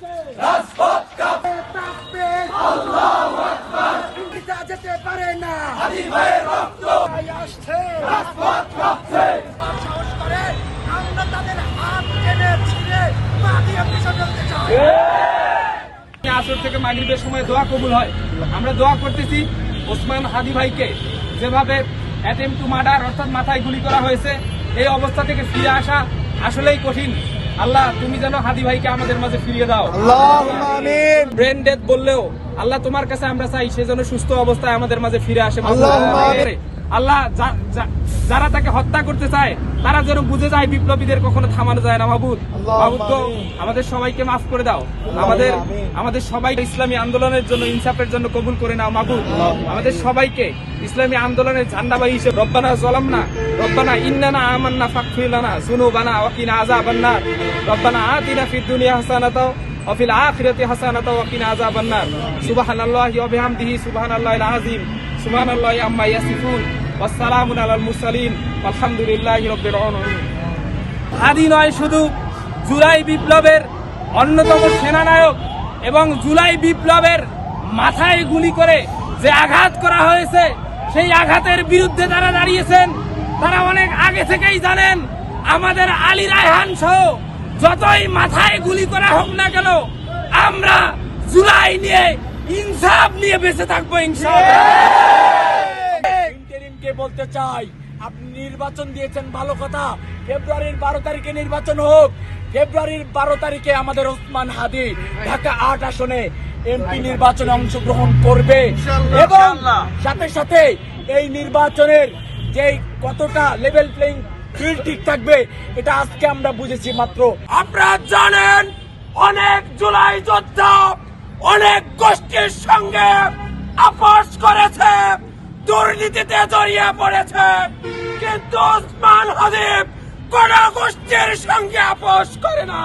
রাজপথ কাঁপবে, আল্লাহু আকবার, পিতা যেতে পারে না, হাদি ভাইয়ের রক্ত আসছে, রাজপথ কাঁপছে, সাহস করে আমরা তাদের হাত টেনে ছিঁড়ে পা দিয়ে পিছনে ফেলতে চাই। আসর থেকে মাগরিবের সময় দোয়া কবুল হয়। আমরা দোয়া করতেছি ওসমান হাদি ভাইকে যেভাবে অ্যাটেম্প টু মার্ডার অর্থাৎ মাথায় গুলি করা হয়েছে, এই অবস্থা থেকে ফিরে আসা আসলেই কঠিন। আল্লাহ তুমি যেন হাদি ভাইকে আমাদের মাঝে ফিরিয়ে দাও। আল্লাহুম্মা আমিন। ব্রেন ডেথ বললেও আল্লাহ তোমার কাছে আমরা চাই সে যেন সুস্থ অবস্থায় আমাদের মাঝে ফিরে আসে। আল্লাহুম্মা আমিন। আল্লাহ যারা তাকে হত্যা করতে চায় তারা যেন বুঝে যায় বিপ্লবীদের কখনো থামানো যায় না। মাহবুব গো আমাদের সবাইকে মাফ করে দাও, আমাদের সবাইকে ইসলামী আন্দোলনের জন্য ইনসাফের জন্য কবুল করে নাও। মাহবুব আমাদের সবাইকে ইসলামী আন্দোলনের ঝান্ডাবাহী হিসেবে রব্বানা যালামনা রব্বানা ইন্নানা আমান্না ফাগফির লানা যুনুবানা ওয়া কিনা আযাবান নার রব্বানা আতিনা ফিদ দুনিয়া হাসানাতাও ওয়া ফিল আখিরাতি হাসানাতাও ওয়া কিনা আযাবান নার সুবহানাল্লাহি ওয়া বিহামদিহি সুবহানাল্লাহিল আযীম সুবহানাল্লাহি আম্মা ইয়াসিফুন ওয়া সালামুন আলাল মুরসালিন আলহামদুলিল্লাহি রাব্বিল আলামিন। হাদি নয় শুধু জুলাই বিপ্লবের অন্যতম সেনানায়ক এবং জুলাই বিপ্লবের মাথায় গুলি করে যে আঘাত করা হয়েছে সেই আঘাতের বিরুদ্ধে তারা দাঁড়িয়েছেন। তারা অনেক আগে থেকেই জানেন আমাদের আলী রায়হান সহ যতই মাথায় গুলি করা হোক না কেন আমরা জুলাই নিয়ে ইনসাফ নিয়ে বেঁচে থাকবো ইনশাআল্লাহ। বলতে চাই আপনি নির্বাচন দিয়েছেন ভালো কথা, ফেব্রুয়ারির 12 তারিখে নির্বাচন হোক। ফেব্রুয়ারির 12 তারিখে আমাদের ওসমান হাদি ঢাকা 8 আসনে এমপি নির্বাচনে অংশগ্রহণ করবে এবং সাথে সাথে এই নির্বাচনের যে কতটা লেভেল প্লেইং ফিল্ড ঠিক থাকবে এটা আজকে আমরা বুঝেছি মাত্র। আপনারা জানেন অনেক জুলাই যোদ্ধা অনেক গোষ্ঠীর সঙ্গে আপোষ করেছে, দুর্নীতিতে জড়িয়ে পড়েছে, কিন্তু ওসমান হাদি কোন গোষ্ঠীর সঙ্গে আপোষ করে না।